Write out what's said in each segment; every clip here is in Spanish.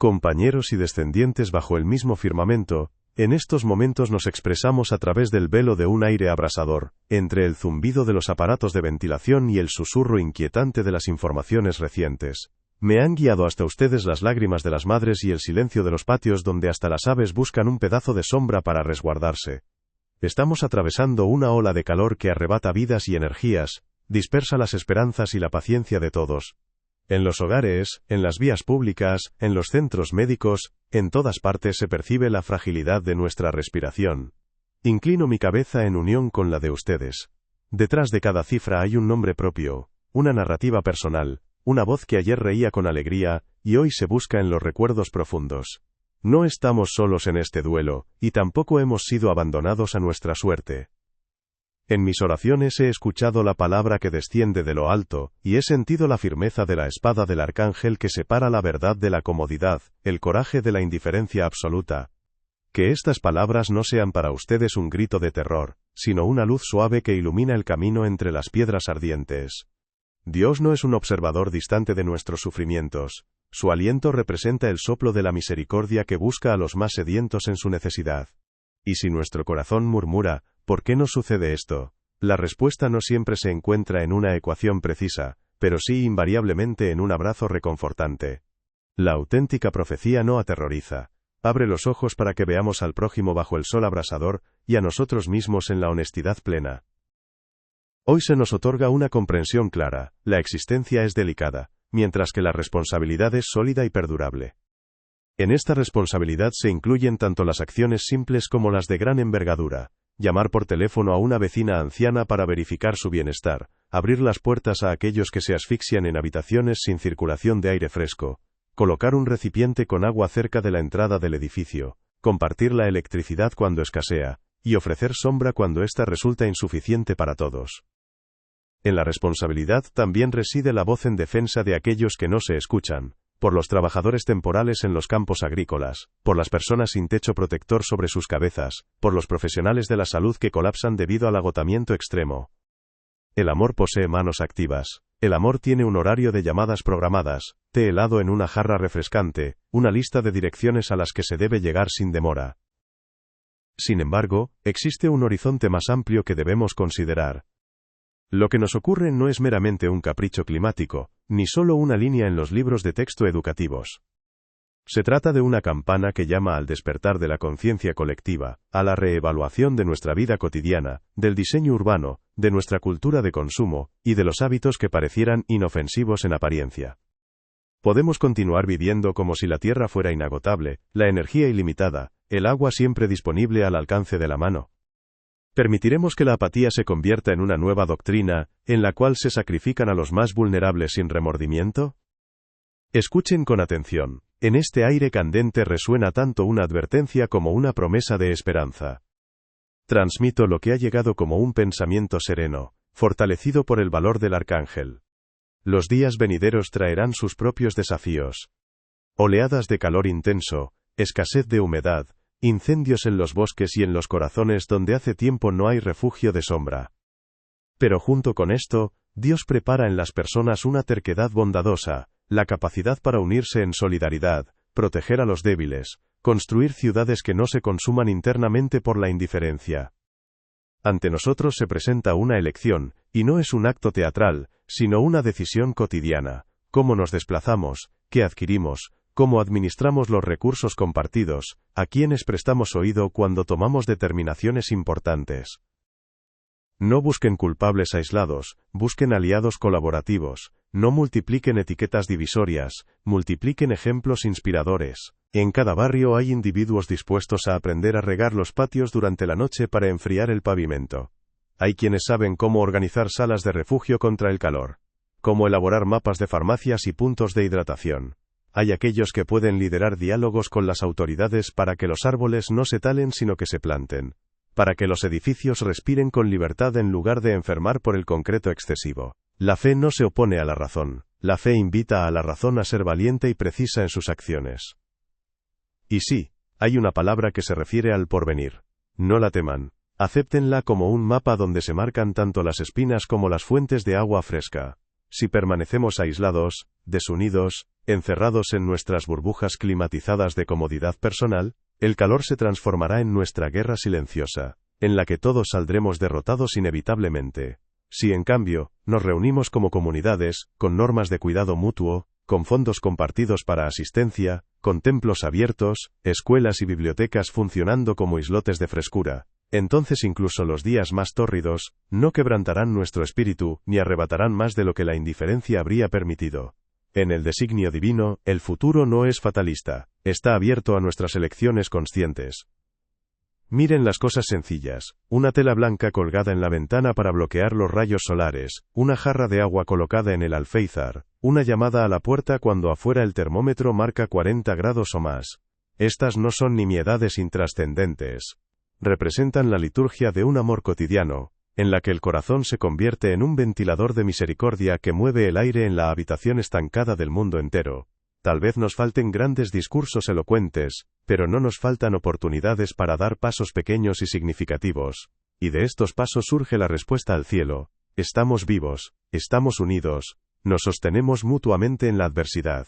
Compañeros y descendientes bajo el mismo firmamento, en estos momentos nos expresamos a través del velo de un aire abrasador, entre el zumbido de los aparatos de ventilación y el susurro inquietante de las informaciones recientes. Me han guiado hasta ustedes las lágrimas de las madres y el silencio de los patios donde hasta las aves buscan un pedazo de sombra para resguardarse. Estamos atravesando una ola de calor que arrebata vidas y energías, dispersa las esperanzas y la paciencia de todos. En los hogares, en las vías públicas, en los centros médicos, en todas partes se percibe la fragilidad de nuestra respiración. Inclino mi cabeza en unión con la de ustedes. Detrás de cada cifra hay un nombre propio, una narrativa personal, una voz que ayer reía con alegría, y hoy se busca en los recuerdos profundos. No estamos solos en este duelo, y tampoco hemos sido abandonados a nuestra suerte. En mis oraciones he escuchado la palabra que desciende de lo alto, y he sentido la firmeza de la espada del arcángel que separa la verdad de la comodidad, el coraje de la indiferencia absoluta. Que estas palabras no sean para ustedes un grito de terror, sino una luz suave que ilumina el camino entre las piedras ardientes. Dios no es un observador distante de nuestros sufrimientos. Su aliento representa el soplo de la misericordia que busca a los más sedientos en su necesidad. Y si nuestro corazón murmura, ¿por qué nos sucede esto? La respuesta no siempre se encuentra en una ecuación precisa, pero sí invariablemente en un abrazo reconfortante. La auténtica profecía no aterroriza. Abre los ojos para que veamos al prójimo bajo el sol abrasador, y a nosotros mismos en la honestidad plena. Hoy se nos otorga una comprensión clara, la existencia es delicada, mientras que la responsabilidad es sólida y perdurable. En esta responsabilidad se incluyen tanto las acciones simples como las de gran envergadura. Llamar por teléfono a una vecina anciana para verificar su bienestar, abrir las puertas a aquellos que se asfixian en habitaciones sin circulación de aire fresco, colocar un recipiente con agua cerca de la entrada del edificio, compartir la electricidad cuando escasea, y ofrecer sombra cuando ésta resulta insuficiente para todos. En la responsabilidad también reside la voz en defensa de aquellos que no se escuchan, por los trabajadores temporales en los campos agrícolas, por las personas sin techo protector sobre sus cabezas, por los profesionales de la salud que colapsan debido al agotamiento extremo. El amor posee manos activas. El amor tiene un horario de llamadas programadas, té helado en una jarra refrescante, una lista de direcciones a las que se debe llegar sin demora. Sin embargo, existe un horizonte más amplio que debemos considerar. Lo que nos ocurre no es meramente un capricho climático, ni solo una línea en los libros de texto educativos. Se trata de una campana que llama al despertar de la conciencia colectiva, a la reevaluación de nuestra vida cotidiana, del diseño urbano, de nuestra cultura de consumo, y de los hábitos que parecieran inofensivos en apariencia. Podemos continuar viviendo como si la tierra fuera inagotable, la energía ilimitada, el agua siempre disponible al alcance de la mano. ¿Permitiremos que la apatía se convierta en una nueva doctrina, en la cual se sacrifican a los más vulnerables sin remordimiento? Escuchen con atención. En este aire candente resuena tanto una advertencia como una promesa de esperanza. Transmito lo que ha llegado como un pensamiento sereno, fortalecido por el valor del arcángel. Los días venideros traerán sus propios desafíos. Oleadas de calor intenso, escasez de humedad, incendios en los bosques y en los corazones donde hace tiempo no hay refugio de sombra. Pero junto con esto, Dios prepara en las personas una terquedad bondadosa, la capacidad para unirse en solidaridad, proteger a los débiles, construir ciudades que no se consuman internamente por la indiferencia. Ante nosotros se presenta una elección, y no es un acto teatral, sino una decisión cotidiana. ¿Cómo nos desplazamos? ¿Qué adquirimos? ¿Cómo administramos los recursos compartidos? ¿A quiénes prestamos oído cuando tomamos determinaciones importantes? No busquen culpables aislados, busquen aliados colaborativos. No multipliquen etiquetas divisorias, multipliquen ejemplos inspiradores. En cada barrio hay individuos dispuestos a aprender a regar los patios durante la noche para enfriar el pavimento. Hay quienes saben cómo organizar salas de refugio contra el calor, cómo elaborar mapas de farmacias y puntos de hidratación. Hay aquellos que pueden liderar diálogos con las autoridades para que los árboles no se talen sino que se planten, para que los edificios respiren con libertad en lugar de enfermar por el concreto excesivo. La fe no se opone a la razón, la fe invita a la razón a ser valiente y precisa en sus acciones. Y sí, hay una palabra que se refiere al porvenir. No la teman, acéptenla como un mapa donde se marcan tanto las espinas como las fuentes de agua fresca. Si permanecemos aislados, desunidos, encerrados en nuestras burbujas climatizadas de comodidad personal, el calor se transformará en nuestra guerra silenciosa, en la que todos saldremos derrotados inevitablemente. Si en cambio, nos reunimos como comunidades, con normas de cuidado mutuo, con fondos compartidos para asistencia, con templos abiertos, escuelas y bibliotecas funcionando como islotes de frescura, entonces incluso los días más tórridos, no quebrantarán nuestro espíritu, ni arrebatarán más de lo que la indiferencia habría permitido. En el designio divino, el futuro no es fatalista, está abierto a nuestras elecciones conscientes. Miren las cosas sencillas: una tela blanca colgada en la ventana para bloquear los rayos solares, una jarra de agua colocada en el alféizar, una llamada a la puerta cuando afuera el termómetro marca 40 grados o más. Estas no son nimiedades intrascendentes. Representan la liturgia de un amor cotidiano, en la que el corazón se convierte en un ventilador de misericordia que mueve el aire en la habitación estancada del mundo entero. Tal vez nos falten grandes discursos elocuentes, pero no nos faltan oportunidades para dar pasos pequeños y significativos. Y de estos pasos surge la respuesta al cielo. Estamos vivos, estamos unidos, nos sostenemos mutuamente en la adversidad.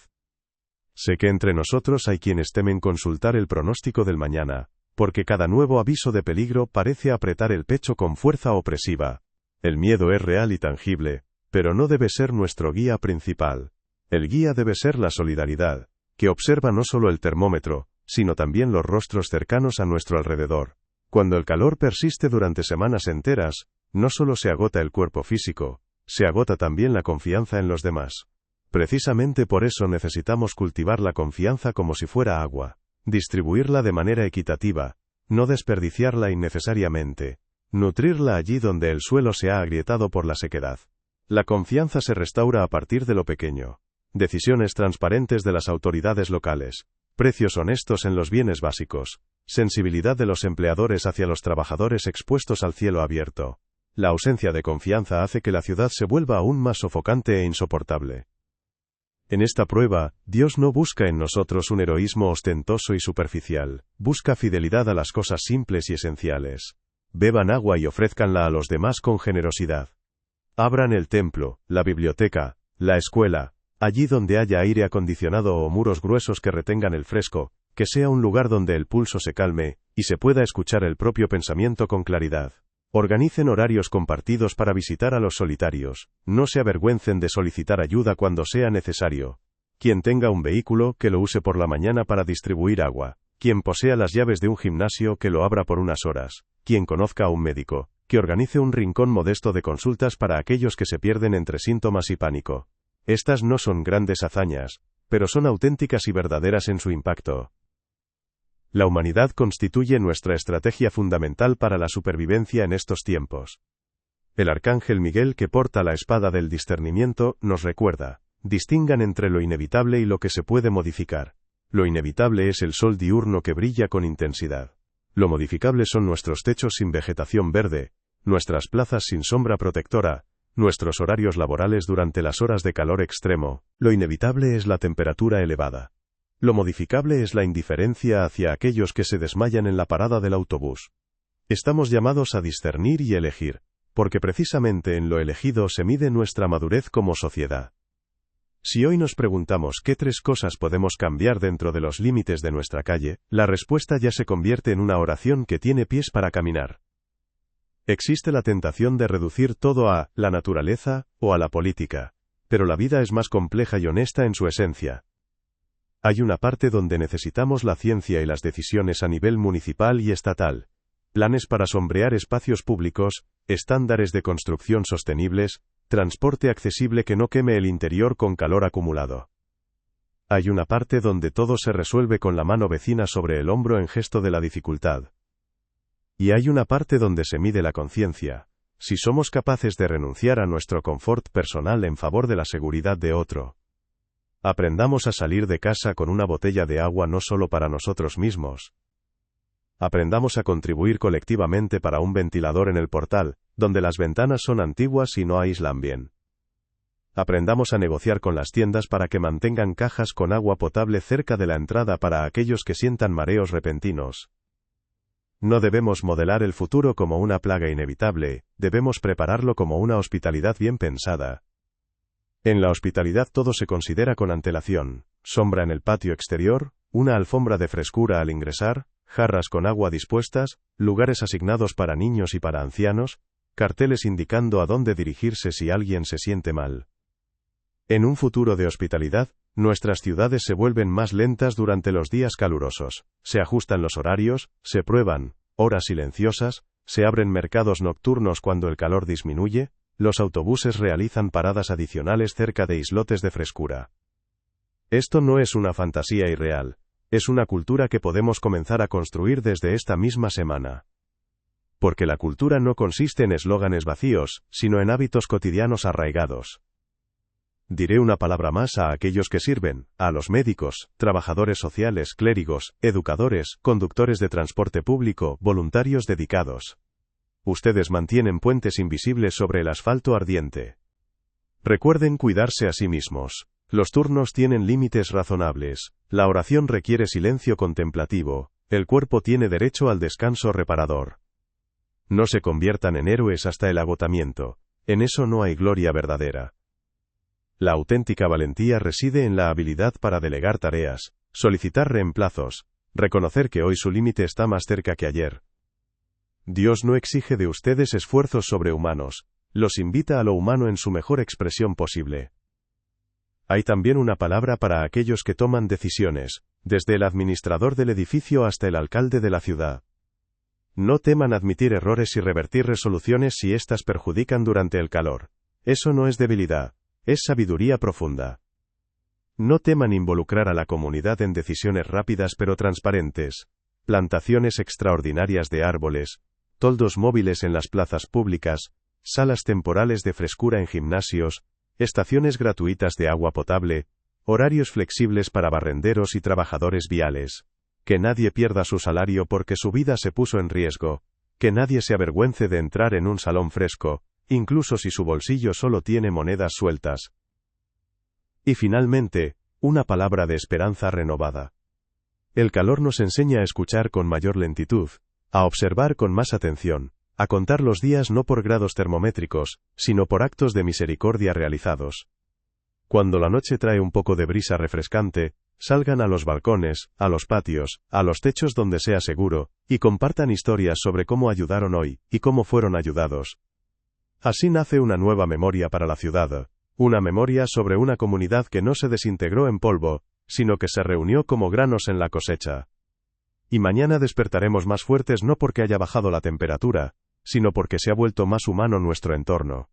Sé que entre nosotros hay quienes temen consultar el pronóstico del mañana, porque cada nuevo aviso de peligro parece apretar el pecho con fuerza opresiva. El miedo es real y tangible, pero no debe ser nuestro guía principal. El guía debe ser la solidaridad, que observa no solo el termómetro, sino también los rostros cercanos a nuestro alrededor. Cuando el calor persiste durante semanas enteras, no solo se agota el cuerpo físico, se agota también la confianza en los demás. Precisamente por eso necesitamos cultivar la confianza como si fuera agua, distribuirla de manera equitativa, no desperdiciarla innecesariamente, nutrirla allí donde el suelo se ha agrietado por la sequedad. La confianza se restaura a partir de lo pequeño. Decisiones transparentes de las autoridades locales, precios honestos en los bienes básicos, sensibilidad de los empleadores hacia los trabajadores expuestos al cielo abierto. La ausencia de confianza hace que la ciudad se vuelva aún más sofocante e insoportable. En esta prueba, Dios no busca en nosotros un heroísmo ostentoso y superficial, busca fidelidad a las cosas simples y esenciales. Beban agua y ofrézcanla a los demás con generosidad. Abran el templo, la biblioteca, la escuela, allí donde haya aire acondicionado o muros gruesos que retengan el fresco, que sea un lugar donde el pulso se calme, y se pueda escuchar el propio pensamiento con claridad. Organicen horarios compartidos para visitar a los solitarios, no se avergüencen de solicitar ayuda cuando sea necesario. Quien tenga un vehículo, que lo use por la mañana para distribuir agua. Quien posea las llaves de un gimnasio, que lo abra por unas horas. Quien conozca a un médico, que organice un rincón modesto de consultas para aquellos que se pierden entre síntomas y pánico. Estas no son grandes hazañas, pero son auténticas y verdaderas en su impacto. La humanidad constituye nuestra estrategia fundamental para la supervivencia en estos tiempos. El arcángel Miguel, que porta la espada del discernimiento, nos recuerda: distingan entre lo inevitable y lo que se puede modificar. Lo inevitable es el sol diurno que brilla con intensidad. Lo modificable son nuestros techos sin vegetación verde, nuestras plazas sin sombra protectora, nuestros horarios laborales durante las horas de calor extremo. Lo inevitable es la temperatura elevada. Lo modificable es la indiferencia hacia aquellos que se desmayan en la parada del autobús. Estamos llamados a discernir y elegir, porque precisamente en lo elegido se mide nuestra madurez como sociedad. Si hoy nos preguntamos qué 3 cosas podemos cambiar dentro de los límites de nuestra calle, la respuesta ya se convierte en una oración que tiene pies para caminar. Existe la tentación de reducir todo a la naturaleza o a la política, pero la vida es más compleja y honesta en su esencia. Hay una parte donde necesitamos la ciencia y las decisiones a nivel municipal y estatal, planes para sombrear espacios públicos, estándares de construcción sostenibles, transporte accesible que no queme el interior con calor acumulado. Hay una parte donde todo se resuelve con la mano vecina sobre el hombro en gesto de la dificultad. Y hay una parte donde se mide la conciencia, si somos capaces de renunciar a nuestro confort personal en favor de la seguridad de otro. Aprendamos a salir de casa con una botella de agua no solo para nosotros mismos. Aprendamos a contribuir colectivamente para un ventilador en el portal, donde las ventanas son antiguas y no aíslan bien. Aprendamos a negociar con las tiendas para que mantengan cajas con agua potable cerca de la entrada para aquellos que sientan mareos repentinos. No debemos modelar el futuro como una plaga inevitable, debemos prepararlo como una hospitalidad bien pensada. En la hospitalidad todo se considera con antelación: sombra en el patio exterior, una alfombra de frescura al ingresar, jarras con agua dispuestas, lugares asignados para niños y para ancianos, carteles indicando a dónde dirigirse si alguien se siente mal. En un futuro de hospitalidad, nuestras ciudades se vuelven más lentas durante los días calurosos, se ajustan los horarios, se prueban horas silenciosas, se abren mercados nocturnos cuando el calor disminuye, los autobuses realizan paradas adicionales cerca de islotes de frescura. Esto no es una fantasía irreal, es una cultura que podemos comenzar a construir desde esta misma semana. Porque la cultura no consiste en eslóganes vacíos, sino en hábitos cotidianos arraigados. Diré una palabra más a aquellos que sirven, a los médicos, trabajadores sociales, clérigos, educadores, conductores de transporte público, voluntarios dedicados. Ustedes mantienen puentes invisibles sobre el asfalto ardiente. Recuerden cuidarse a sí mismos. Los turnos tienen límites razonables. La oración requiere silencio contemplativo. El cuerpo tiene derecho al descanso reparador. No se conviertan en héroes hasta el agotamiento. En eso no hay gloria verdadera. La auténtica valentía reside en la habilidad para delegar tareas, solicitar reemplazos, reconocer que hoy su límite está más cerca que ayer. Dios no exige de ustedes esfuerzos sobrehumanos, los invita a lo humano en su mejor expresión posible. Hay también una palabra para aquellos que toman decisiones, desde el administrador del edificio hasta el alcalde de la ciudad. No teman admitir errores y revertir resoluciones si éstas perjudican durante el calor. Eso no es debilidad, es sabiduría profunda. No teman involucrar a la comunidad en decisiones rápidas pero transparentes. Plantaciones extraordinarias de árboles, toldos móviles en las plazas públicas, salas temporales de frescura en gimnasios, estaciones gratuitas de agua potable, horarios flexibles para barrenderos y trabajadores viales. Que nadie pierda su salario porque su vida se puso en riesgo. Que nadie se avergüence de entrar en un salón fresco, incluso si su bolsillo solo tiene monedas sueltas. Y finalmente, una palabra de esperanza renovada. El calor nos enseña a escuchar con mayor lentitud, a observar con más atención, a contar los días no por grados termométricos, sino por actos de misericordia realizados. Cuando la noche trae un poco de brisa refrescante, salgan a los balcones, a los patios, a los techos donde sea seguro, y compartan historias sobre cómo ayudaron hoy, y cómo fueron ayudados. Así nace una nueva memoria para la ciudad, una memoria sobre una comunidad que no se desintegró en polvo, sino que se reunió como granos en la cosecha. Y mañana despertaremos más fuertes no porque haya bajado la temperatura, sino porque se ha vuelto más humano nuestro entorno.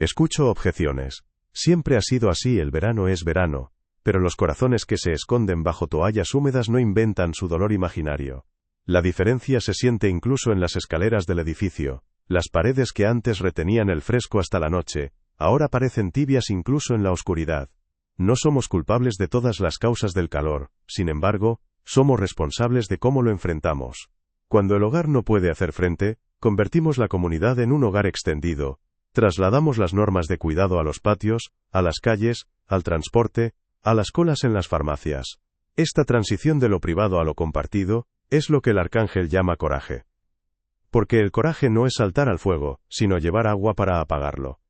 Escucho objeciones. Siempre ha sido así, el verano es verano, pero los corazones que se esconden bajo toallas húmedas no inventan su dolor imaginario. La diferencia se siente incluso en las escaleras del edificio. Las paredes que antes retenían el fresco hasta la noche, ahora parecen tibias incluso en la oscuridad. No somos culpables de todas las causas del calor, sin embargo, somos responsables de cómo lo enfrentamos. Cuando el hogar no puede hacer frente, convertimos la comunidad en un hogar extendido. Trasladamos las normas de cuidado a los patios, a las calles, al transporte, a las colas en las farmacias. Esta transición de lo privado a lo compartido, es lo que el arcángel llama coraje. Porque el coraje no es saltar al fuego, sino llevar agua para apagarlo.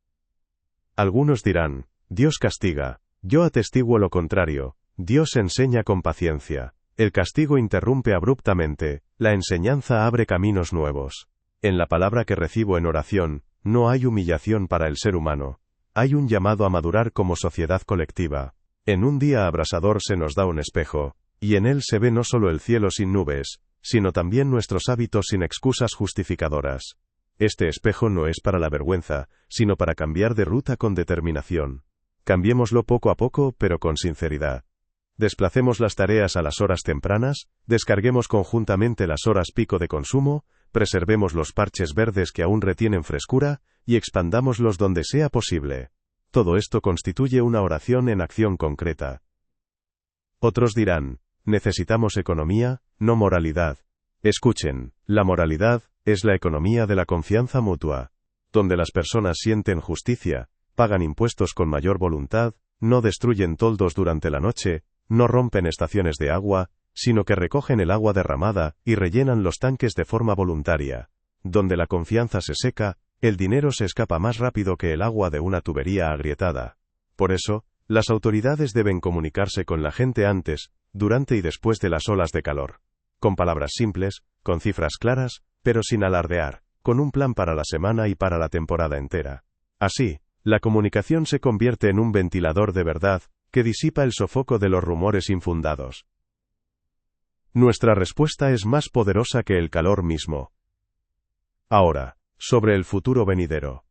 Algunos dirán, Dios castiga. Yo atestiguo lo contrario, Dios enseña con paciencia. El castigo interrumpe abruptamente, la enseñanza abre caminos nuevos. En la palabra que recibo en oración, no hay humillación para el ser humano. Hay un llamado a madurar como sociedad colectiva. En un día abrasador se nos da un espejo, y en él se ve no solo el cielo sin nubes, sino también nuestros hábitos sin excusas justificadoras. Este espejo no es para la vergüenza, sino para cambiar de ruta con determinación. Cambiémoslo poco a poco, pero con sinceridad. Desplacemos las tareas a las horas tempranas, descarguemos conjuntamente las horas pico de consumo, preservemos los parches verdes que aún retienen frescura, y expandámoslos donde sea posible. Todo esto constituye una oración en acción concreta. Otros dirán, necesitamos economía, no moralidad. Escuchen, la moralidad es la economía de la confianza mutua, donde las personas sienten justicia, pagan impuestos con mayor voluntad, no destruyen toldos durante la noche, no rompen estaciones de agua, sino que recogen el agua derramada y rellenan los tanques de forma voluntaria, donde la confianza se seca, El dinero se escapa más rápido que el agua de una tubería agrietada. Por eso, las autoridades deben comunicarse con la gente antes, durante y después de las olas de calor. Con palabras simples, con cifras claras, pero sin alardear, con un plan para la semana y para la temporada entera. Así, la comunicación se convierte en un ventilador de verdad, que disipa el sofoco de los rumores infundados. Nuestra respuesta es más poderosa que el calor mismo. Ahora, sobre el futuro venidero.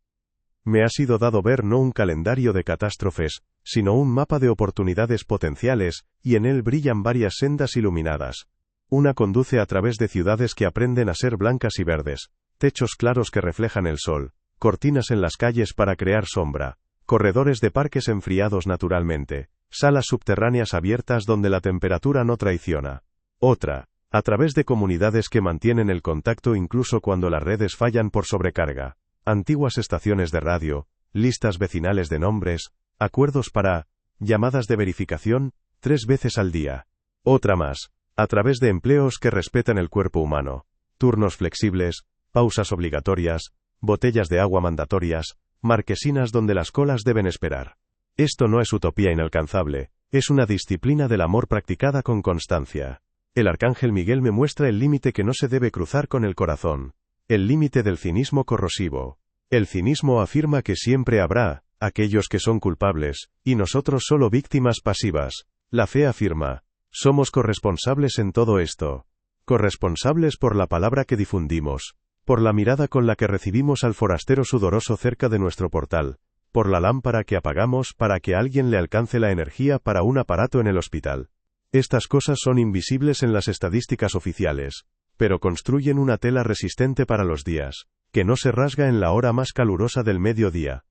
Me ha sido dado ver no un calendario de catástrofes, sino un mapa de oportunidades potenciales, y en él brillan varias sendas iluminadas. Una conduce a través de ciudades que aprenden a ser blancas y verdes, techos claros que reflejan el sol, cortinas en las calles para crear sombra, corredores de parques enfriados naturalmente, salas subterráneas abiertas donde la temperatura no traiciona. Otra, a través de comunidades que mantienen el contacto incluso cuando las redes fallan por sobrecarga, antiguas estaciones de radio, listas vecinales de nombres, acuerdos para llamadas de verificación 3 veces al día. Otra más, a través de empleos que respetan el cuerpo humano, turnos flexibles, pausas obligatorias, botellas de agua mandatorias, marquesinas donde las colas deben esperar. Esto no es utopía inalcanzable, es una disciplina del amor practicada con constancia. El arcángel Miguel me muestra el límite que no se debe cruzar con el corazón, el límite del cinismo corrosivo. El cinismo afirma que siempre habrá aquellos que son culpables, y nosotros solo víctimas pasivas. La fe afirma, somos corresponsables en todo esto. Corresponsables por la palabra que difundimos, por la mirada con la que recibimos al forastero sudoroso cerca de nuestro portal, por la lámpara que apagamos para que alguien le alcance la energía para un aparato en el hospital. Estas cosas son invisibles en las estadísticas oficiales, pero construyen una tela resistente para los días, que no se rasga en la hora más calurosa del mediodía.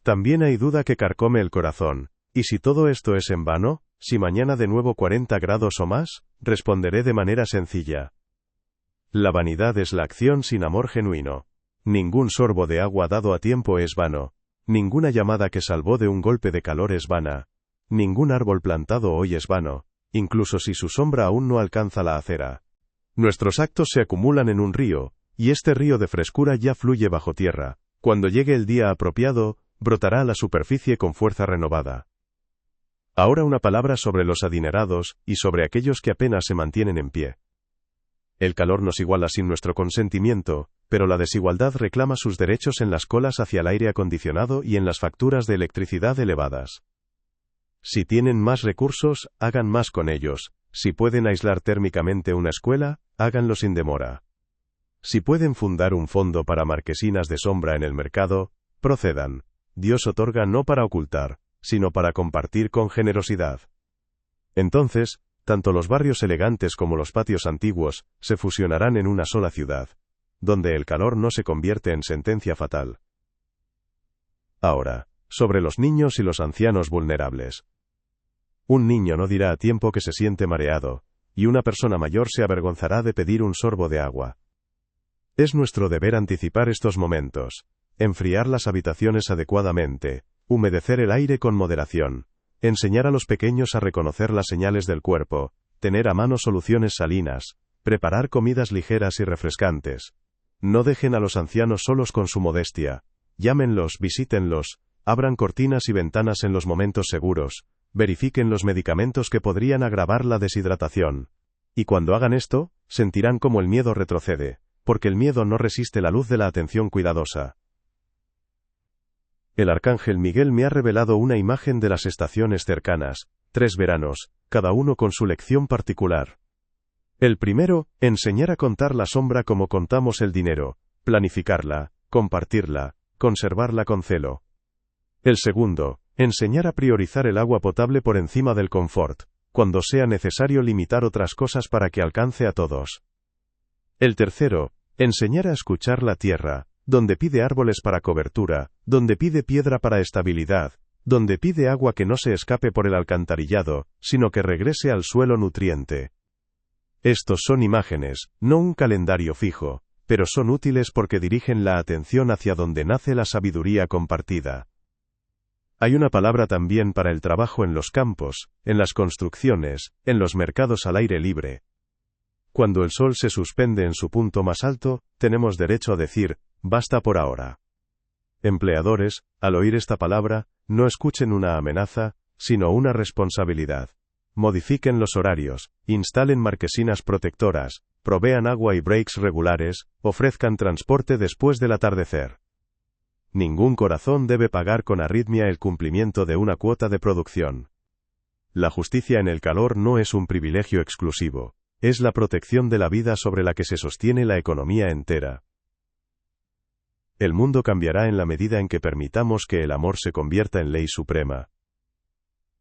También hay duda que carcome el corazón, y si todo esto es en vano, si mañana de nuevo 40 grados o más, responderé de manera sencilla. La vanidad es la acción sin amor genuino. Ningún sorbo de agua dado a tiempo es vano. Ninguna llamada que salvó de un golpe de calor es vana. Ningún árbol plantado hoy es vano, incluso si su sombra aún no alcanza la acera. Nuestros actos se acumulan en un río, y este río de frescura ya fluye bajo tierra. Cuando llegue el día apropiado, brotará a la superficie con fuerza renovada. Ahora una palabra sobre los adinerados, y sobre aquellos que apenas se mantienen en pie. El calor nos iguala sin nuestro consentimiento, pero la desigualdad reclama sus derechos en las colas hacia el aire acondicionado y en las facturas de electricidad elevadas. Si tienen más recursos, hagan más con ellos. Si pueden aislar térmicamente una escuela, háganlo sin demora. Si pueden fundar un fondo para marquesinas de sombra en el mercado, procedan. Dios otorga no para ocultar, sino para compartir con generosidad. Entonces, tanto los barrios elegantes como los patios antiguos, se fusionarán en una sola ciudad, donde el calor no se convierte en sentencia fatal. Ahora, sobre los niños y los ancianos vulnerables. Un niño no dirá a tiempo que se siente mareado, y una persona mayor se avergonzará de pedir un sorbo de agua. Es nuestro deber anticipar estos momentos, enfriar las habitaciones adecuadamente, humedecer el aire con moderación, enseñar a los pequeños a reconocer las señales del cuerpo, tener a mano soluciones salinas, preparar comidas ligeras y refrescantes. No dejen a los ancianos solos con su modestia, llámenlos, visítenlos, abran cortinas y ventanas en los momentos seguros, verifiquen los medicamentos que podrían agravar la deshidratación. Y cuando hagan esto, sentirán como el miedo retrocede, porque el miedo no resiste la luz de la atención cuidadosa. El arcángel Miguel me ha revelado una imagen de las estaciones cercanas, 3 veranos, cada uno con su lección particular. El primero, enseñar a contar la sombra como contamos el dinero, planificarla, compartirla, conservarla con celo. El segundo, enseñar a priorizar el agua potable por encima del confort, cuando sea necesario limitar otras cosas para que alcance a todos. El tercero, enseñar a escuchar la tierra, donde pide árboles para cobertura, donde pide piedra para estabilidad, donde pide agua que no se escape por el alcantarillado, sino que regrese al suelo nutriente. Estos son imágenes, no un calendario fijo, pero son útiles porque dirigen la atención hacia donde nace la sabiduría compartida. Hay una palabra también para el trabajo en los campos, en las construcciones, en los mercados al aire libre. Cuando el sol se suspende en su punto más alto, tenemos derecho a decir, Basta por ahora. Empleadores, al oír esta palabra, no escuchen una amenaza, sino una responsabilidad. Modifiquen los horarios, instalen marquesinas protectoras, provean agua y breaks regulares, ofrezcan transporte después del atardecer. Ningún corazón debe pagar con arritmia el cumplimiento de una cuota de producción. La justicia en el calor no es un privilegio exclusivo, es la protección de la vida sobre la que se sostiene la economía entera. El mundo cambiará en la medida en que permitamos que el amor se convierta en ley suprema.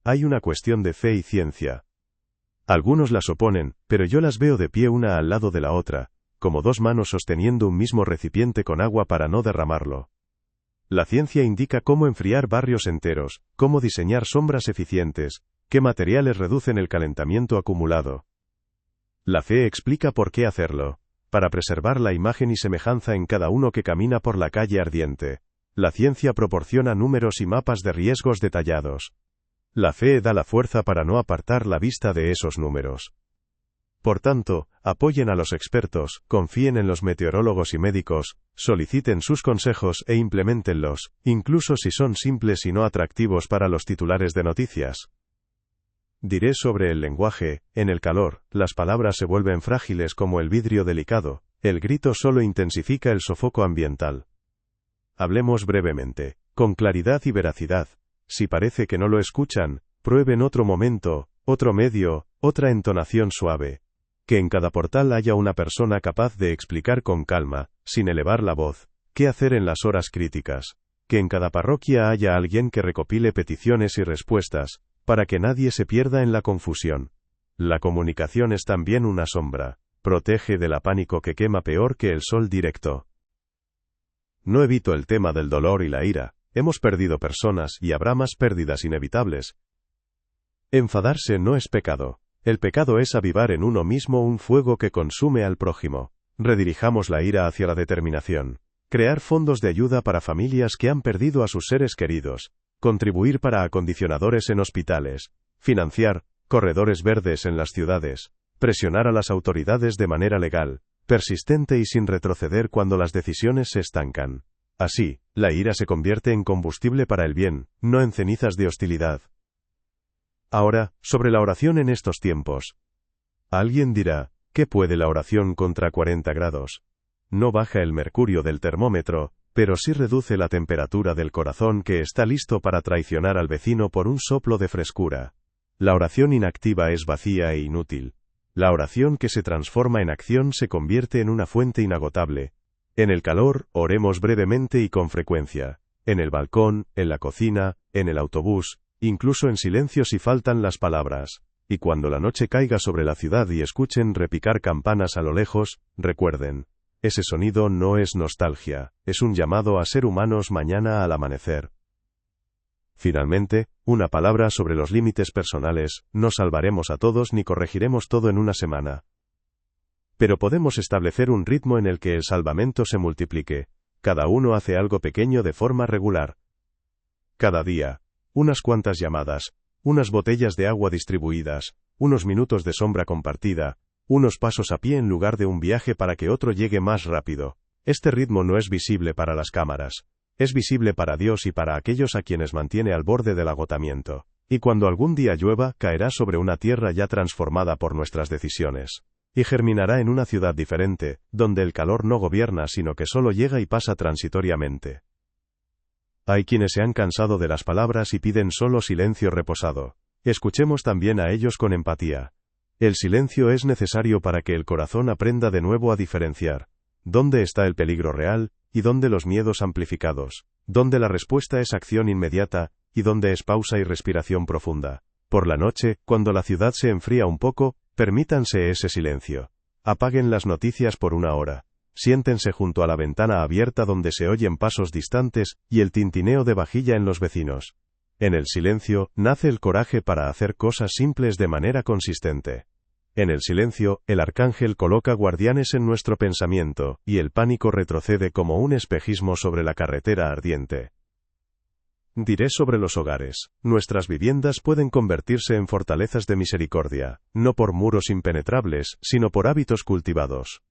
Hay una cuestión de fe y ciencia. Algunos las oponen, pero yo las veo de pie una al lado de la otra, como dos manos sosteniendo un mismo recipiente con agua para no derramarlo. La ciencia indica cómo enfriar barrios enteros, cómo diseñar sombras eficientes, qué materiales reducen el calentamiento acumulado. La fe explica por qué hacerlo, para preservar la imagen y semejanza en cada uno que camina por la calle ardiente. La ciencia proporciona números y mapas de riesgos detallados. La fe da la fuerza para no apartar la vista de esos números. Por tanto, apoyen a los expertos, confíen en los meteorólogos y médicos, soliciten sus consejos e impleméntenlos, incluso si son simples y no atractivos para los titulares de noticias. Diré sobre el lenguaje: en el calor, las palabras se vuelven frágiles como el vidrio delicado, el grito solo intensifica el sofoco ambiental. Hablemos brevemente, con claridad y veracidad. Si parece que no lo escuchan, prueben otro momento, otro medio, otra entonación suave. Que en cada portal haya una persona capaz de explicar con calma, sin elevar la voz, qué hacer en las horas críticas. Que en cada parroquia haya alguien que recopile peticiones y respuestas, para que nadie se pierda en la confusión. La comunicación es también una sombra. Protege de la pánico que quema peor que el sol directo. No evito el tema del dolor y la ira. Hemos perdido personas y habrá más pérdidas inevitables. Enfadarse no es pecado. El pecado es avivar en uno mismo un fuego que consume al prójimo. Redirijamos la ira hacia la determinación. Crear fondos de ayuda para familias que han perdido a sus seres queridos. Contribuir para acondicionadores en hospitales. Financiar corredores verdes en las ciudades. Presionar a las autoridades de manera legal, persistente y sin retroceder cuando las decisiones se estancan. Así, la ira se convierte en combustible para el bien, no en cenizas de hostilidad. Ahora, sobre la oración en estos tiempos. Alguien dirá: ¿qué puede la oración contra 40 grados? No baja el mercurio del termómetro, pero sí reduce la temperatura del corazón que está listo para traicionar al vecino por un soplo de frescura. La oración inactiva es vacía e inútil. La oración que se transforma en acción se convierte en una fuente inagotable. En el calor, oremos brevemente y con frecuencia. En el balcón, en la cocina, en el autobús, incluso en silencio si faltan las palabras. Y cuando la noche caiga sobre la ciudad y escuchen repicar campanas a lo lejos, recuerden: ese sonido no es nostalgia, es un llamado a ser humanos mañana al amanecer. Finalmente, una palabra sobre los límites personales: no salvaremos a todos ni corregiremos todo en una semana. Pero podemos establecer un ritmo en el que el salvamento se multiplique. Cada uno hace algo pequeño de forma regular. Cada día, unas cuantas llamadas, unas botellas de agua distribuidas, unos minutos de sombra compartida, unos pasos a pie en lugar de un viaje para que otro llegue más rápido. Este ritmo no es visible para las cámaras. Es visible para Dios y para aquellos a quienes mantiene al borde del agotamiento. Y cuando algún día llueva, caerá sobre una tierra ya transformada por nuestras decisiones. Y germinará en una ciudad diferente, donde el calor no gobierna sino que solo llega y pasa transitoriamente. Hay quienes se han cansado de las palabras y piden solo silencio reposado. Escuchemos también a ellos con empatía. El silencio es necesario para que el corazón aprenda de nuevo a diferenciar. ¿Dónde está el peligro real, y dónde los miedos amplificados? ¿Dónde la respuesta es acción inmediata, y dónde es pausa y respiración profunda? Por la noche, cuando la ciudad se enfría un poco, permítanse ese silencio. Apaguen las noticias por una hora. Siéntense junto a la ventana abierta donde se oyen pasos distantes y el tintineo de vajilla en los vecinos. En el silencio, nace el coraje para hacer cosas simples de manera consistente. En el silencio, el arcángel coloca guardianes en nuestro pensamiento, y el pánico retrocede como un espejismo sobre la carretera ardiente. Diré sobre los hogares: nuestras viviendas pueden convertirse en fortalezas de misericordia, no por muros impenetrables, sino por hábitos cultivados.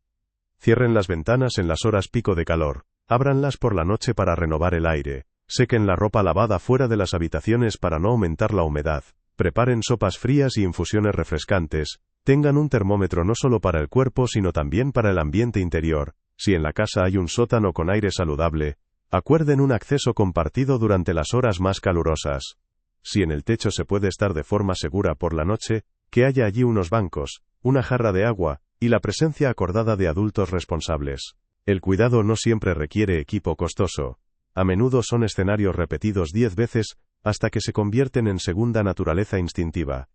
Cierren las ventanas en las horas pico de calor, Ábranlas por la noche para renovar el aire, sequen la ropa lavada fuera de las habitaciones para no aumentar la humedad, preparen sopas frías y infusiones refrescantes, tengan un termómetro no solo para el cuerpo sino también para el ambiente interior, si en la casa hay un sótano con aire saludable, acuerden un acceso compartido durante las horas más calurosas. Si en el techo se puede estar de forma segura por la noche, que haya allí unos bancos, una jarra de agua, y la presencia acordada de adultos responsables. El cuidado no siempre requiere equipo costoso. A menudo son escenarios repetidos 10 veces, hasta que se convierten en segunda naturaleza instintiva.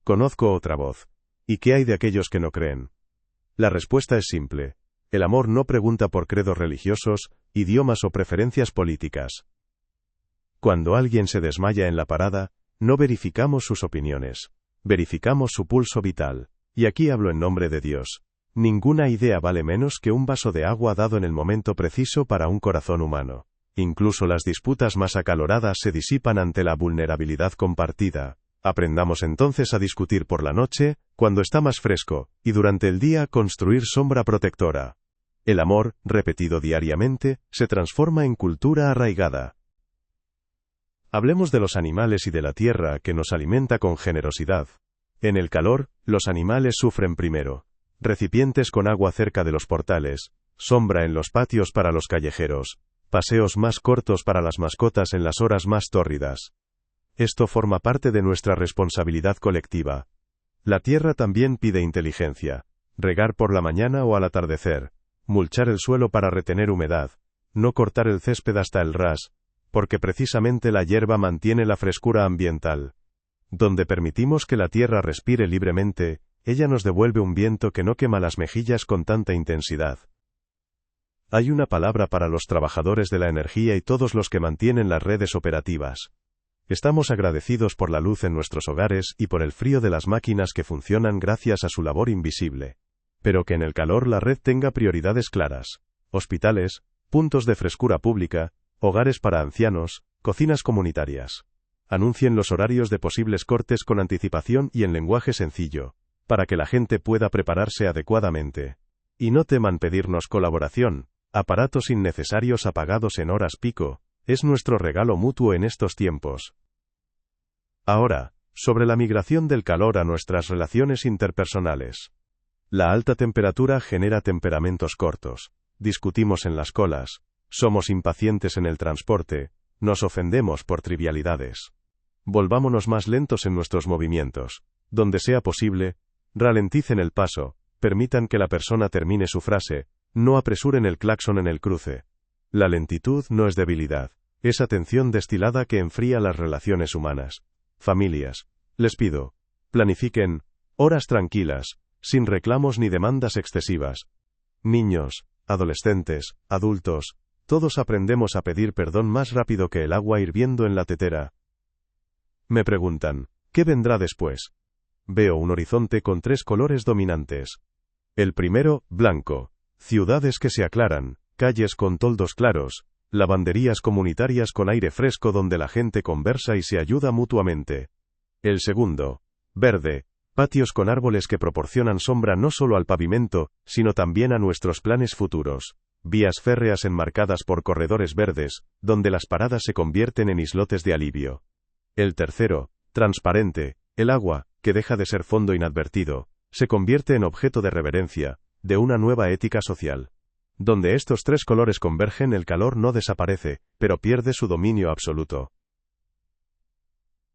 Conozco otra voz. ¿Y qué hay de aquellos que no creen? La respuesta es simple. El amor no pregunta por credos religiosos, idiomas o preferencias políticas. Cuando alguien se desmaya en la parada, no verificamos sus opiniones. Verificamos su pulso vital. Y aquí hablo en nombre de Dios. Ninguna idea vale menos que un vaso de agua dado en el momento preciso para un corazón humano. Incluso las disputas más acaloradas se disipan ante la vulnerabilidad compartida. Aprendamos entonces a discutir por la noche, cuando está más fresco, y durante el día construir sombra protectora. El amor, repetido diariamente, se transforma en cultura arraigada. Hablemos de los animales y de la tierra que nos alimenta con generosidad. En el calor, los animales sufren primero. Recipientes con agua cerca de los portales, sombra en los patios para los callejeros, paseos más cortos para las mascotas en las horas más tórridas. Esto forma parte de nuestra responsabilidad colectiva. La tierra también pide inteligencia. Regar por la mañana o al atardecer, mulchar el suelo para retener humedad, no cortar el césped hasta el ras, porque precisamente la hierba mantiene la frescura ambiental. Donde permitimos que la tierra respire libremente, ella nos devuelve un viento que no quema las mejillas con tanta intensidad. Hay una palabra para los trabajadores de la energía y todos los que mantienen las redes operativas. Estamos agradecidos por la luz en nuestros hogares y por el frío de las máquinas que funcionan gracias a su labor invisible. Pero que en el calor la red tenga prioridades claras. Hospitales, puntos de frescura pública, hogares para ancianos, cocinas comunitarias. Anuncien los horarios de posibles cortes con anticipación y en lenguaje sencillo, para que la gente pueda prepararse adecuadamente. Y no teman pedirnos colaboración. Aparatos innecesarios apagados en horas pico, es nuestro regalo mutuo en estos tiempos. Ahora, sobre la migración del calor a nuestras relaciones interpersonales. La alta temperatura genera temperamentos cortos. Discutimos en las colas, somos impacientes en el transporte, nos ofendemos por trivialidades. Volvámonos más lentos en nuestros movimientos. Donde sea posible, ralenticen el paso, permitan que la persona termine su frase, no apresuren el claxon en el cruce. La lentitud no es debilidad, es atención destilada que enfría las relaciones humanas. Familias, les pido, planifiquen horas tranquilas, sin reclamos ni demandas excesivas. Niños, adolescentes, adultos, todos aprendemos a pedir perdón más rápido que el agua hirviendo en la tetera. Me preguntan, ¿qué vendrá después? Veo un horizonte con 3 colores dominantes. El primero, blanco. Ciudades que se aclaran, calles con toldos claros, lavanderías comunitarias con aire fresco donde la gente conversa y se ayuda mutuamente. El segundo, verde. Patios con árboles que proporcionan sombra no solo al pavimento, sino también a nuestros planes futuros. Vías férreas enmarcadas por corredores verdes, donde las paradas se convierten en islotes de alivio. El tercero, transparente. El agua, que deja de ser fondo inadvertido, se convierte en objeto de reverencia, de una nueva ética social. Donde estos 3 colores convergen, el calor no desaparece, pero pierde su dominio absoluto.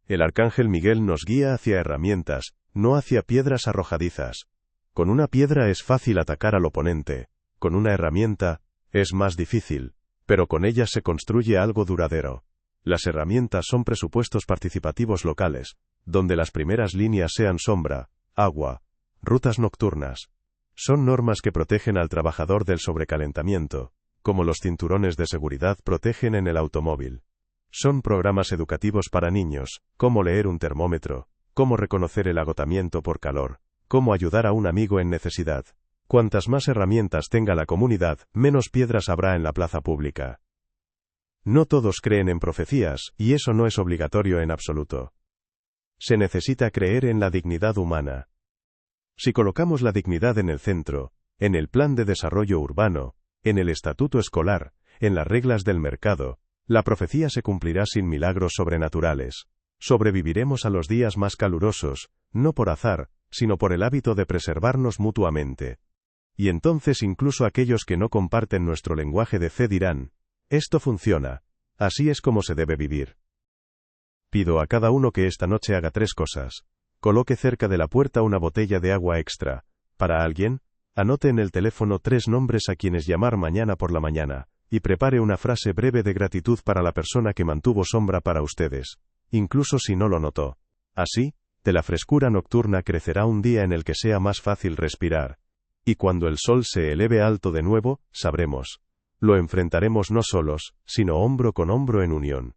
El arcángel Miguel nos guía hacia herramientas, no hacia piedras arrojadizas. Con una piedra es fácil atacar al oponente, con una herramienta, es más difícil, pero con ellas se construye algo duradero. Las herramientas son presupuestos participativos locales, donde las primeras líneas sean sombra, agua, rutas nocturnas. Son normas que protegen al trabajador del sobrecalentamiento, como los cinturones de seguridad protegen en el automóvil. Son programas educativos para niños, cómo leer un termómetro, cómo reconocer el agotamiento por calor, cómo ayudar a un amigo en necesidad. Cuantas más herramientas tenga la comunidad, menos piedras habrá en la plaza pública. No todos creen en profecías, y eso no es obligatorio en absoluto. Se necesita creer en la dignidad humana. Si colocamos la dignidad en el centro, en el plan de desarrollo urbano, en el estatuto escolar, en las reglas del mercado, la profecía se cumplirá sin milagros sobrenaturales. Sobreviviremos a los días más calurosos, no por azar, sino por el hábito de preservarnos mutuamente. Y entonces incluso aquellos que no comparten nuestro lenguaje de fe dirán, esto funciona, así es como se debe vivir. Pido a cada uno que esta noche haga 3 cosas. Coloque cerca de la puerta una botella de agua extra. Para alguien, anote en el teléfono 3 nombres a quienes llamar mañana por la mañana, y prepare una frase breve de gratitud para la persona que mantuvo sombra para ustedes, incluso si no lo notó. Así, de la frescura nocturna crecerá un día en el que sea más fácil respirar. Y cuando el sol se eleve alto de nuevo, sabremos. Lo enfrentaremos no solos, sino hombro con hombro en unión.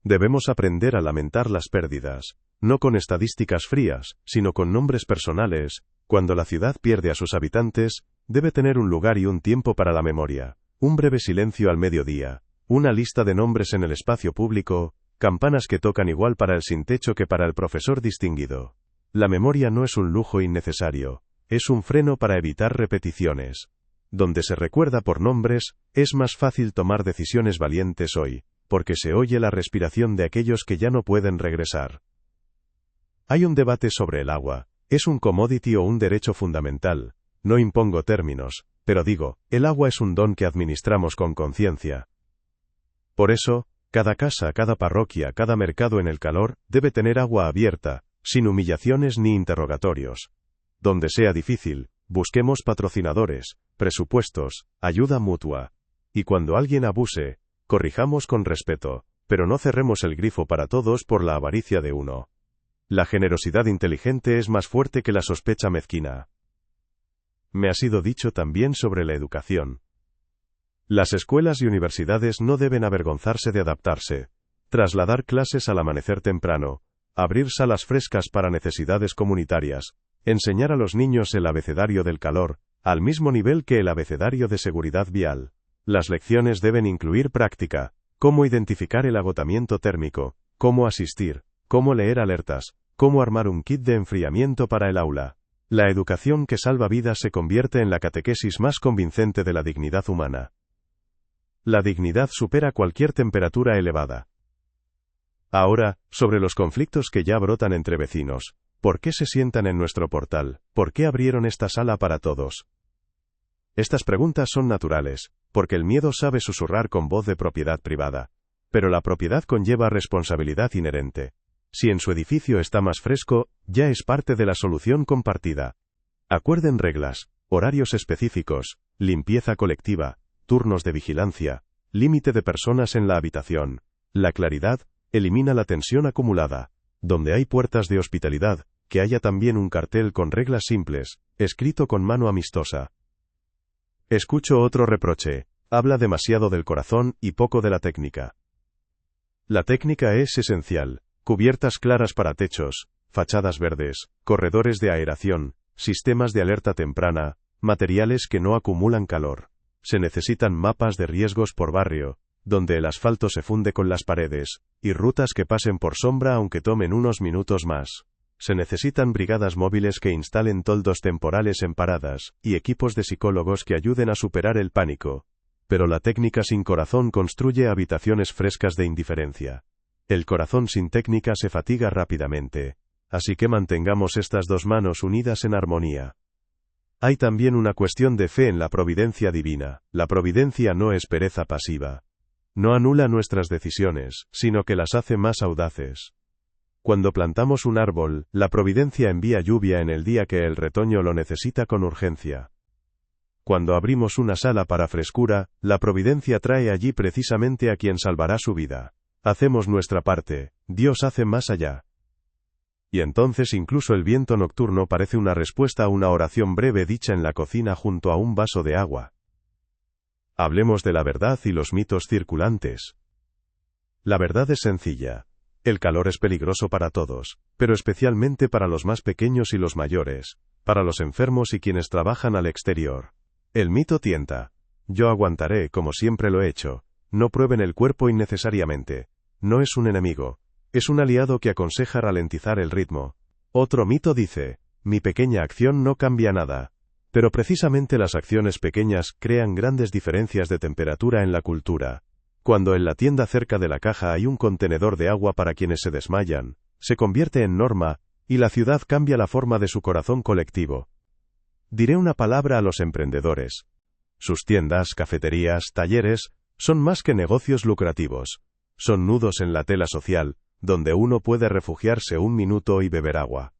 Debemos aprender a lamentar las pérdidas, no con estadísticas frías, sino con nombres personales. Cuando la ciudad pierde a sus habitantes, debe tener un lugar y un tiempo para la memoria, un breve silencio al mediodía, una lista de nombres en el espacio público, campanas que tocan igual para el sin techo que para el profesor distinguido. La memoria no es un lujo innecesario, es un freno para evitar repeticiones. Donde se recuerda por nombres, es más fácil tomar decisiones valientes hoy, porque se oye la respiración de aquellos que ya no pueden regresar. Hay un debate sobre el agua, ¿es un commodity o un derecho fundamental? No impongo términos, pero digo, el agua es un don que administramos con conciencia. Por eso, cada casa, cada parroquia, cada mercado en el calor, debe tener agua abierta, sin humillaciones ni interrogatorios. Donde sea difícil, busquemos patrocinadores, presupuestos, ayuda mutua. Y cuando alguien abuse, corrijamos con respeto, pero no cerremos el grifo para todos por la avaricia de uno. La generosidad inteligente es más fuerte que la sospecha mezquina. Me ha sido dicho también sobre la educación. Las escuelas y universidades no deben avergonzarse de adaptarse, trasladar clases al amanecer temprano, abrir salas frescas para necesidades comunitarias, enseñar a los niños el abecedario del calor, al mismo nivel que el abecedario de seguridad vial. Las lecciones deben incluir práctica, cómo identificar el agotamiento térmico, cómo asistir, cómo leer alertas, cómo armar un kit de enfriamiento para el aula. La educación que salva vidas se convierte en la catequesis más convincente de la dignidad humana. La dignidad supera cualquier temperatura elevada. Ahora, sobre los conflictos que ya brotan entre vecinos. ¿Por qué se sientan en nuestro portal? ¿Por qué abrieron esta sala para todos? Estas preguntas son naturales, porque el miedo sabe susurrar con voz de propiedad privada. Pero la propiedad conlleva responsabilidad inherente. Si en su edificio está más fresco, ya es parte de la solución compartida. Acuerden reglas, horarios específicos, limpieza colectiva, turnos de vigilancia, límite de personas en la habitación. La claridad elimina la tensión acumulada. Donde hay puertas de hospitalidad, que haya también un cartel con reglas simples, escrito con mano amistosa. Escucho otro reproche: habla demasiado del corazón y poco de la técnica. La técnica es esencial: cubiertas claras para techos, fachadas verdes, corredores de aeración, sistemas de alerta temprana, materiales que no acumulan calor. Se necesitan mapas de riesgos por barrio, donde el asfalto se funde con las paredes, y rutas que pasen por sombra aunque tomen unos minutos más. Se necesitan brigadas móviles que instalen toldos temporales en paradas, y equipos de psicólogos que ayuden a superar el pánico. Pero la técnica sin corazón construye habitaciones frescas de indiferencia. El corazón sin técnica se fatiga rápidamente. Así que mantengamos estas dos manos unidas en armonía. Hay también una cuestión de fe en la providencia divina. La providencia no es pereza pasiva. No anula nuestras decisiones, sino que las hace más audaces. Cuando plantamos un árbol, la providencia envía lluvia en el día que el retoño lo necesita con urgencia. Cuando abrimos una sala para frescura, la providencia trae allí precisamente a quien salvará su vida. Hacemos nuestra parte, Dios hace más allá. Y entonces incluso el viento nocturno parece una respuesta a una oración breve dicha en la cocina junto a un vaso de agua. Hablemos de la verdad y los mitos circulantes. La verdad es sencilla. El calor es peligroso para todos, pero especialmente para los más pequeños y los mayores, para los enfermos y quienes trabajan al exterior. El mito tienta. Yo aguantaré como siempre lo he hecho. No prueben el cuerpo innecesariamente. No es un enemigo. Es un aliado que aconseja ralentizar el ritmo. Otro mito dice: mi pequeña acción no cambia nada. Pero precisamente las acciones pequeñas crean grandes diferencias de temperatura en la cultura. Cuando en la tienda cerca de la caja hay un contenedor de agua para quienes se desmayan, se convierte en norma, y la ciudad cambia la forma de su corazón colectivo. Diré una palabra a los emprendedores. Sus tiendas, cafeterías, talleres, son más que negocios lucrativos. Son nudos en la tela social, donde uno puede refugiarse un minuto y beber agua.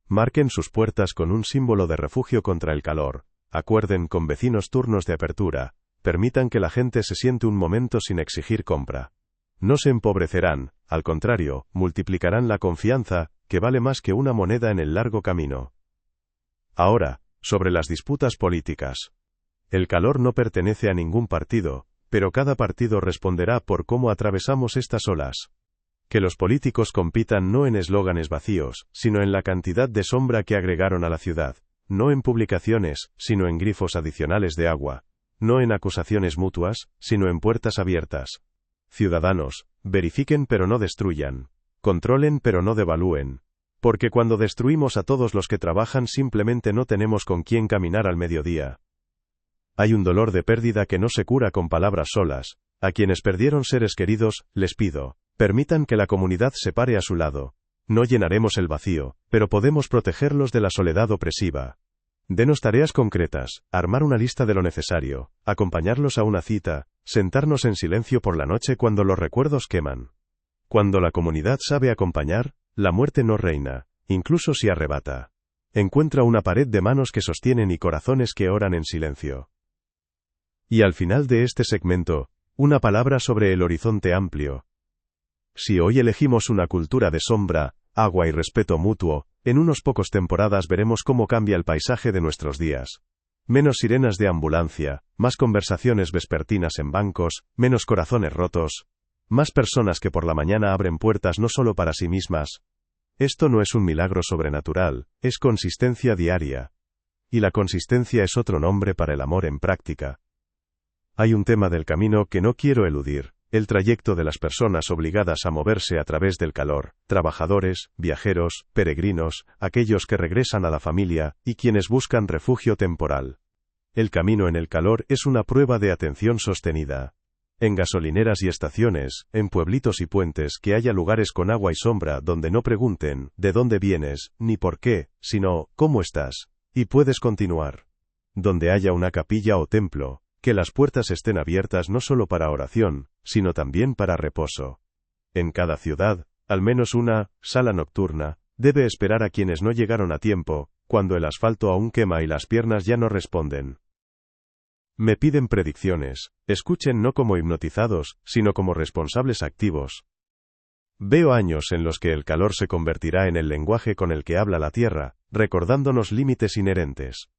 Marquen sus puertas con un símbolo de refugio contra el calor, acuerden con vecinos turnos de apertura, permitan que la gente se siente un momento sin exigir compra. No se empobrecerán, al contrario, multiplicarán la confianza, que vale más que una moneda en el largo camino. Ahora, sobre las disputas políticas. El calor no pertenece a ningún partido, pero cada partido responderá por cómo atravesamos estas olas. Que los políticos compitan no en eslóganes vacíos, sino en la cantidad de sombra que agregaron a la ciudad, no en publicaciones, sino en grifos adicionales de agua, no en acusaciones mutuas, sino en puertas abiertas. Ciudadanos, verifiquen pero no destruyan, controlen pero no devalúen, porque cuando destruimos a todos los que trabajan simplemente no tenemos con quién caminar al mediodía. Hay un dolor de pérdida que no se cura con palabras solas. A quienes perdieron seres queridos, les pido, permitan que la comunidad se pare a su lado. No llenaremos el vacío, pero podemos protegerlos de la soledad opresiva. Denos tareas concretas, armar una lista de lo necesario, acompañarlos a una cita, sentarnos en silencio por la noche cuando los recuerdos queman. Cuando la comunidad sabe acompañar, la muerte no reina, incluso si arrebata. Encuentra una pared de manos que sostienen y corazones que oran en silencio. Y al final de este segmento, una palabra sobre el horizonte amplio. Si hoy elegimos una cultura de sombra, agua y respeto mutuo, en unos pocos temporadas veremos cómo cambia el paisaje de nuestros días. Menos sirenas de ambulancia, más conversaciones vespertinas en bancos, menos corazones rotos, más personas que por la mañana abren puertas no solo para sí mismas. Esto no es un milagro sobrenatural, es consistencia diaria. Y la consistencia es otro nombre para el amor en práctica. Hay un tema del camino que no quiero eludir, el trayecto de las personas obligadas a moverse a través del calor, trabajadores, viajeros, peregrinos, aquellos que regresan a la familia, y quienes buscan refugio temporal. El camino en el calor es una prueba de atención sostenida. En gasolineras y estaciones, en pueblitos y puentes que haya lugares con agua y sombra donde no pregunten, ¿de dónde vienes?, ni por qué, sino, ¿cómo estás?, y puedes continuar. Donde haya una capilla o templo, que las puertas estén abiertas no solo para oración, sino también para reposo. En cada ciudad, al menos una sala nocturna debe esperar a quienes no llegaron a tiempo, cuando el asfalto aún quema y las piernas ya no responden. Me piden predicciones, escuchen no como hipnotizados, sino como responsables activos. Veo años en los que el calor se convertirá en el lenguaje con el que habla la tierra, recordándonos límites inherentes.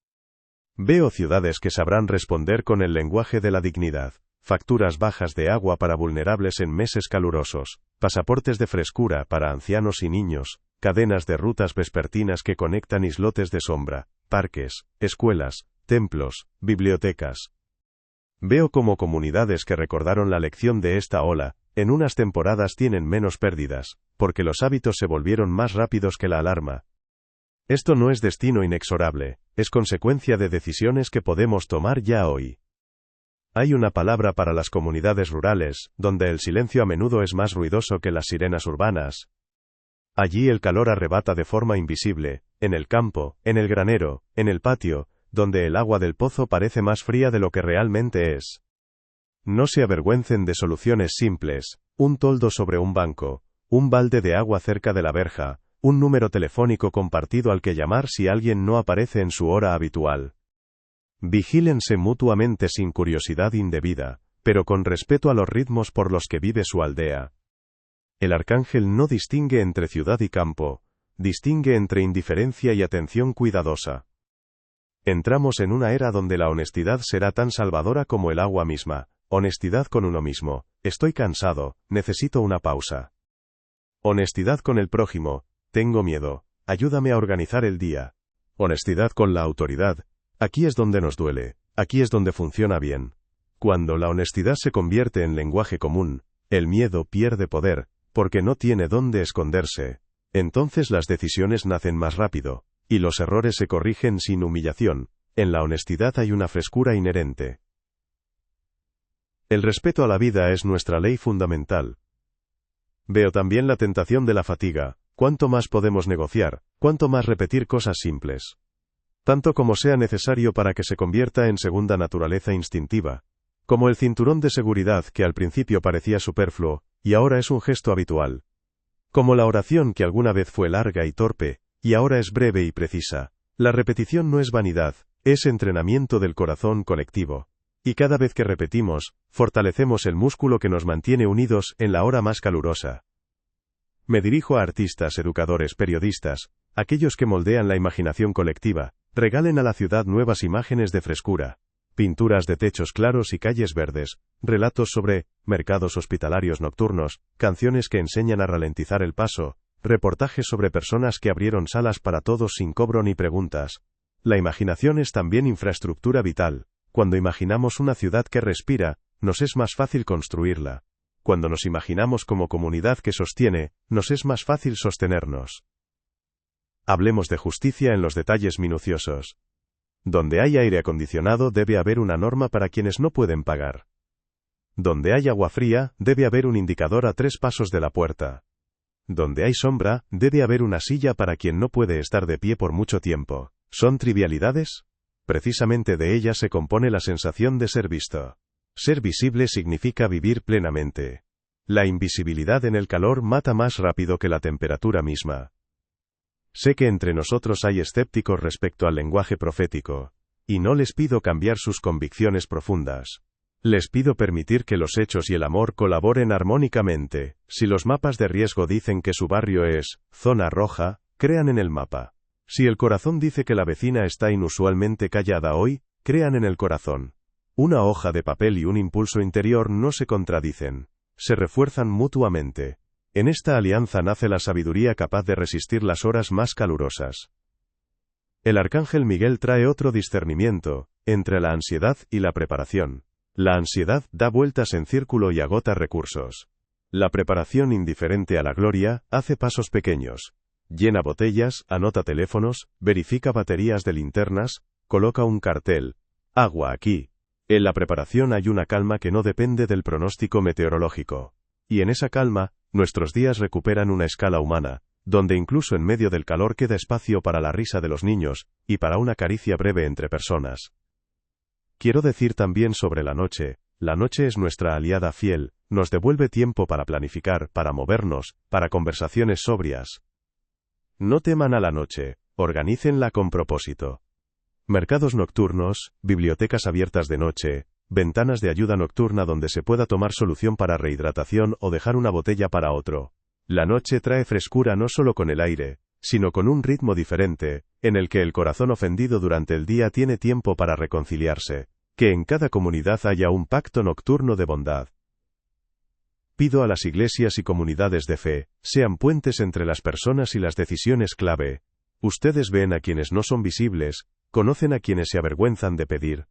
Veo ciudades que sabrán responder con el lenguaje de la dignidad, facturas bajas de agua para vulnerables en meses calurosos, pasaportes de frescura para ancianos y niños, cadenas de rutas vespertinas que conectan islotes de sombra, parques, escuelas, templos, bibliotecas. Veo como comunidades que recordaron la lección de esta ola, en unas temporadas tienen menos pérdidas, porque los hábitos se volvieron más rápidos que la alarma. Esto no es destino inexorable, es consecuencia de decisiones que podemos tomar ya hoy. Hay una palabra para las comunidades rurales, donde el silencio a menudo es más ruidoso que las sirenas urbanas. Allí el calor arrebata de forma invisible, en el campo, en el granero, en el patio, donde el agua del pozo parece más fría de lo que realmente es. No se avergüencen de soluciones simples, un toldo sobre un banco, un balde de agua cerca de la verja, un número telefónico compartido al que llamar si alguien no aparece en su hora habitual. Vigílense mutuamente sin curiosidad indebida, pero con respeto a los ritmos por los que vive su aldea. El arcángel no distingue entre ciudad y campo, distingue entre indiferencia y atención cuidadosa. Entramos en una era donde la honestidad será tan salvadora como el agua misma, honestidad con uno mismo, estoy cansado, necesito una pausa. Honestidad con el prójimo, tengo miedo, ayúdame a organizar el día. Honestidad con la autoridad, aquí es donde nos duele, aquí es donde funciona bien. Cuando la honestidad se convierte en lenguaje común, el miedo pierde poder, porque no tiene dónde esconderse. Entonces las decisiones nacen más rápido, y los errores se corrigen sin humillación, En la honestidad hay una frescura inherente. El respeto a la vida es nuestra ley fundamental. Veo también la tentación de la fatiga. ¿Cuánto más podemos negociar? ¿Cuánto más repetir cosas simples? Tanto como sea necesario para que se convierta en segunda naturaleza instintiva. Como el cinturón de seguridad que al principio parecía superfluo, y ahora es un gesto habitual. Como la oración que alguna vez fue larga y torpe, y ahora es breve y precisa. La repetición no es vanidad, es entrenamiento del corazón colectivo. Y cada vez que repetimos, fortalecemos el músculo que nos mantiene unidos en la hora más calurosa. Me dirijo a artistas, educadores, periodistas, aquellos que moldean la imaginación colectiva, regalen a la ciudad nuevas imágenes de frescura. Pinturas de techos claros y calles verdes, relatos sobre mercados hospitalarios nocturnos, canciones que enseñan a ralentizar el paso, reportajes sobre personas que abrieron salas para todos sin cobro ni preguntas. La imaginación es también infraestructura vital. Cuando imaginamos una ciudad que respira, nos es más fácil construirla. Cuando nos imaginamos como comunidad que sostiene, nos es más fácil sostenernos. Hablemos de justicia en los detalles minuciosos. Donde hay aire acondicionado debe haber una norma para quienes no pueden pagar. Donde hay agua fría, debe haber un indicador a 3 pasos de la puerta. Donde hay sombra, debe haber una silla para quien no puede estar de pie por mucho tiempo. ¿Son trivialidades? Precisamente de ellas se compone la sensación de ser visto. Ser visible significa vivir plenamente. La invisibilidad en el calor mata más rápido que la temperatura misma. Sé que entre nosotros hay escépticos respecto al lenguaje profético, y no les pido cambiar sus convicciones profundas. Les pido permitir que los hechos y el amor colaboren armónicamente. Si los mapas de riesgo dicen que su barrio es zona roja, crean en el mapa. Si el corazón dice que la vecina está inusualmente callada hoy, crean en el corazón. Una hoja de papel y un impulso interior no se contradicen. Se refuerzan mutuamente. En esta alianza nace la sabiduría capaz de resistir las horas más calurosas. El arcángel Miguel trae otro discernimiento, entre la ansiedad y la preparación. La ansiedad da vueltas en círculo y agota recursos. La preparación indiferente a la gloria, hace pasos pequeños. Llena botellas, anota teléfonos, verifica baterías de linternas, coloca un cartel. Agua aquí. En la preparación hay una calma que no depende del pronóstico meteorológico. Y en esa calma, nuestros días recuperan una escala humana, donde incluso en medio del calor queda espacio para la risa de los niños, y para una caricia breve entre personas. Quiero decir también sobre la noche es nuestra aliada fiel, nos devuelve tiempo para planificar, para movernos, para conversaciones sobrias. No teman a la noche, organícenla con propósito. Mercados nocturnos, bibliotecas abiertas de noche, ventanas de ayuda nocturna donde se pueda tomar solución para rehidratación o dejar una botella para otro. La noche trae frescura no solo con el aire, sino con un ritmo diferente, en el que el corazón ofendido durante el día tiene tiempo para reconciliarse. Que en cada comunidad haya un pacto nocturno de bondad. Pido a las iglesias y comunidades de fe, sean puentes entre las personas y las decisiones clave. Ustedes ven a quienes no son visibles, conocen a quienes se avergüenzan de pedir.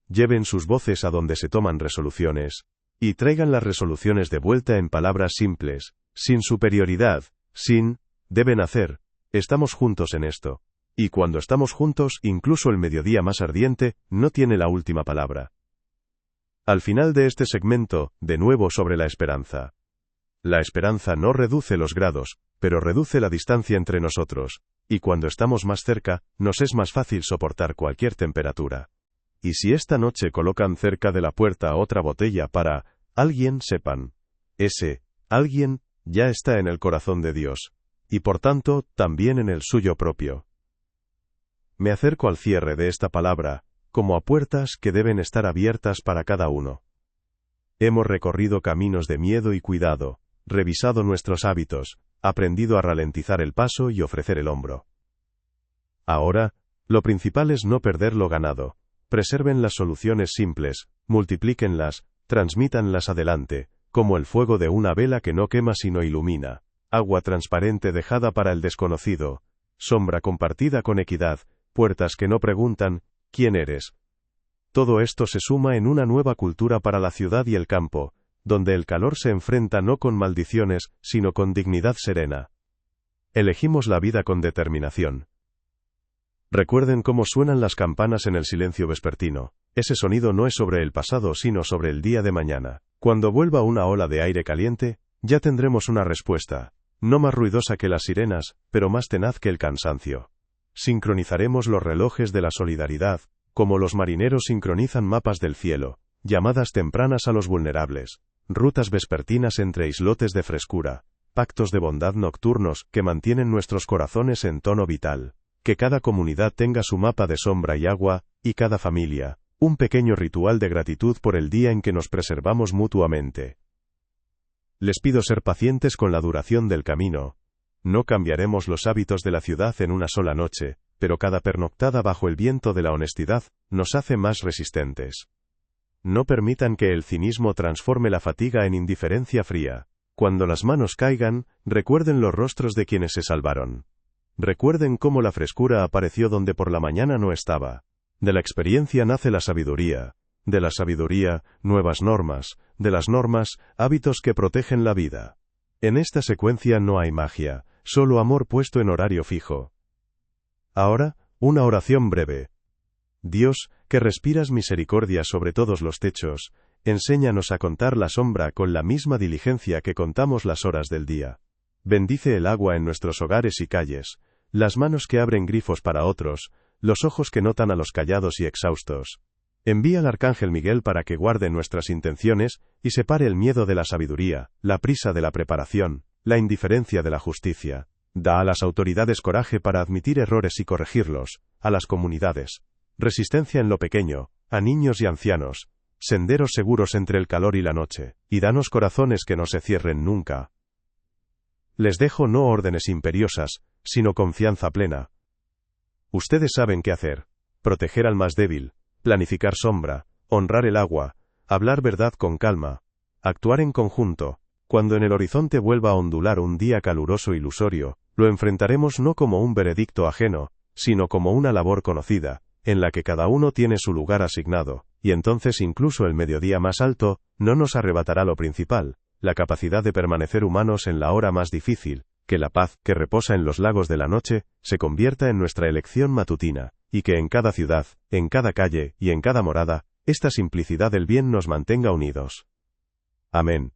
Lleven sus voces a donde se toman resoluciones, y traigan las resoluciones de vuelta en palabras simples, sin superioridad, sin, deben hacer, estamos juntos en esto. Y cuando estamos juntos, incluso el mediodía más ardiente, no tiene la última palabra. Al final de este segmento, de nuevo sobre la esperanza. La esperanza no reduce los grados, pero reduce la distancia entre nosotros, y cuando estamos más cerca, nos es más fácil soportar cualquier temperatura. Y si esta noche colocan cerca de la puerta otra botella para, alguien sepan, ese, alguien, ya está en el corazón de Dios, y por tanto, también en el suyo propio. Me acerco al cierre de esta palabra, como a puertas que deben estar abiertas para cada uno. Hemos recorrido caminos de miedo y cuidado, revisado nuestros hábitos, aprendido a ralentizar el paso y ofrecer el hombro. Ahora, lo principal es no perder lo ganado. Preserven las soluciones simples, multiplíquenlas, transmítanlas adelante, como el fuego de una vela que no quema sino ilumina, agua transparente dejada para el desconocido, sombra compartida con equidad, puertas que no preguntan, ¿quién eres? Todo esto se suma en una nueva cultura para la ciudad y el campo, donde el calor se enfrenta no con maldiciones, sino con dignidad serena. Elegimos la vida con determinación. Recuerden cómo suenan las campanas en el silencio vespertino. Ese sonido no es sobre el pasado, sino sobre el día de mañana. Cuando vuelva una ola de aire caliente, ya tendremos una respuesta, no más ruidosa que las sirenas, pero más tenaz que el cansancio. Sincronizaremos los relojes de la solidaridad, como los marineros sincronizan mapas del cielo, llamadas tempranas a los vulnerables, rutas vespertinas entre islotes de frescura, pactos de bondad nocturnos que mantienen nuestros corazones en tono vital. Que cada comunidad tenga su mapa de sombra y agua, y cada familia, un pequeño ritual de gratitud por el día en que nos preservamos mutuamente. Les pido ser pacientes con la duración del camino. No cambiaremos los hábitos de la ciudad en una sola noche, pero cada pernoctada bajo el viento de la honestidad nos hace más resistentes. No permitan que el cinismo transforme la fatiga en indiferencia fría. Cuando las manos caigan, recuerden los rostros de quienes se salvaron. Recuerden cómo la frescura apareció donde por la mañana no estaba. De la experiencia nace la sabiduría. De la sabiduría, nuevas normas. De las normas, hábitos que protegen la vida. En esta secuencia no hay magia, solo amor puesto en horario fijo. Ahora, una oración breve. Dios, que respiras misericordia sobre todos los techos, enséñanos a contar la sombra con la misma diligencia que contamos las horas del día. Bendice el agua en nuestros hogares y calles, las manos que abren grifos para otros, los ojos que notan a los callados y exhaustos. Envía al arcángel Miguel para que guarde nuestras intenciones y separe el miedo de la sabiduría, la prisa de la preparación, la indiferencia de la justicia. Da a las autoridades coraje para admitir errores y corregirlos, a las comunidades resistencia en lo pequeño, a niños y ancianos, senderos seguros entre el calor y la noche, y danos corazones que no se cierren nunca. Les dejo no órdenes imperiosas, sino confianza plena. Ustedes saben qué hacer: proteger al más débil, planificar sombra, honrar el agua, hablar verdad con calma, actuar en conjunto. Cuando en el horizonte vuelva a ondular un día caluroso ilusorio, lo enfrentaremos no como un veredicto ajeno, sino como una labor conocida, en la que cada uno tiene su lugar asignado, y entonces incluso el mediodía más alto no nos arrebatará lo principal, la capacidad de permanecer humanos en la hora más difícil, que la paz que reposa en los lagos de la noche se convierta en nuestra elección matutina, y que en cada ciudad, en cada calle y en cada morada, esta simplicidad del bien nos mantenga unidos. Amén.